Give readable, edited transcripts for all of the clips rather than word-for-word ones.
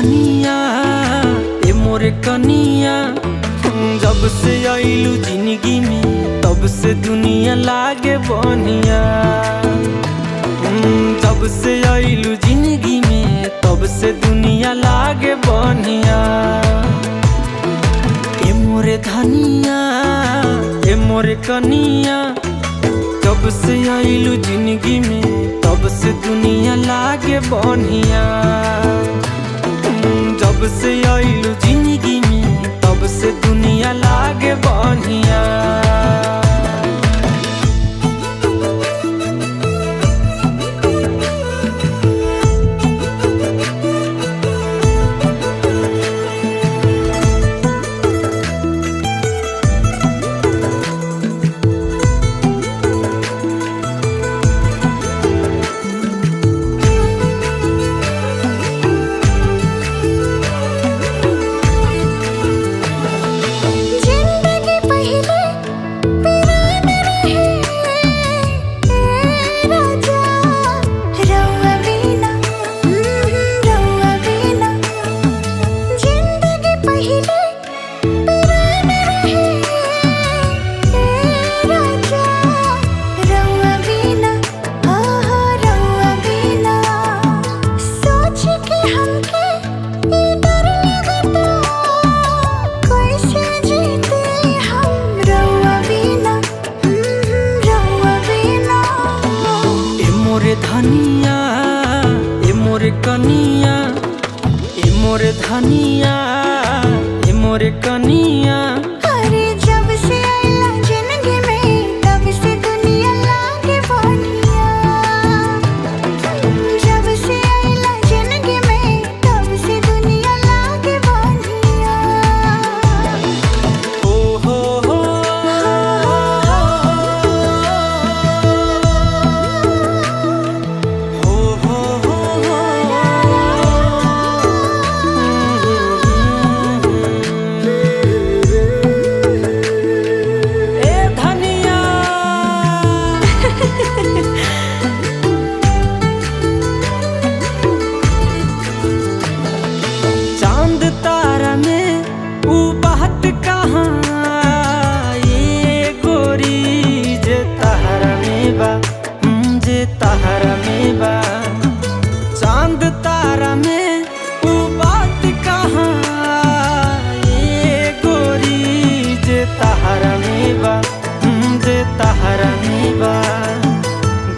धनिया ए मोरे कनिया, जब से आइलू जिंदगी में तब से दुनिया लागे बनिया। जब से आइलू जिंदगी में तब से दुनिया लागे बनिया। ए मोरे धनिया ए मोरे कनिया, जब से आइलू जिंदगी में तब से दुनिया लागे बनिया। जब से आइलू जिंदगी में तब से दुनिया लागे बनिया। धनिया ए मोरे कनिया, ए मोरे धनिया ए मोरे कनिया। अरे जब से आइला जिंदगी में तब से दुनिया लागे बनिया। जब से आइला जिंदगी में तब से दुनिया लागे बनिया। ओ हो हो चांद तारा में ऊ बात कहाँ, ये गोरी जे तहरा में बा, जे तहरा में बा। चांद तारा में ऊ बात कहाँ, ये गोरी जे तहरा में बा, जे तहरा में बा।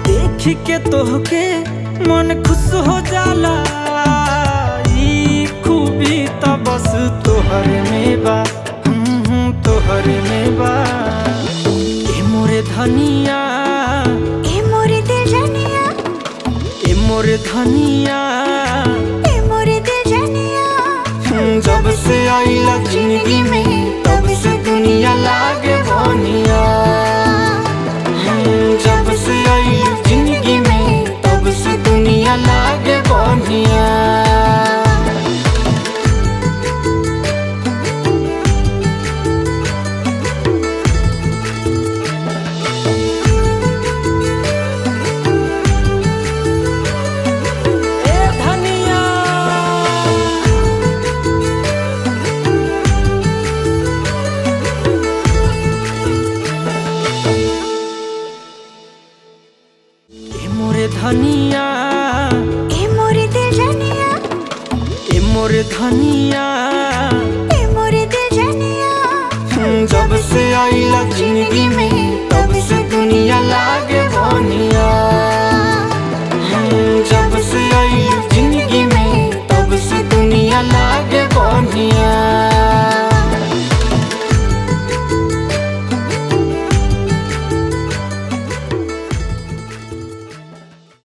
देख के तोहके मन खुश हो जाला, खूबी तो बस तोहर में बा, तोहर में बा। ए मोरे धनिया ए मोरे दिल जानिया, ए मोरे धनिया ए मोरे दिल जानिया। जब से आइला जिंदगी में तब से दुनिया लागे बनिया। जब से आइला जिंदगी में तब से दुनिया लागे बनिया। धनिया ए मोरे दिल जानिया, ए मोरे धनिया ए मोरे दिल जानिया। जब से आइला जिंदगी में तब से दुनिया लागे बनिया।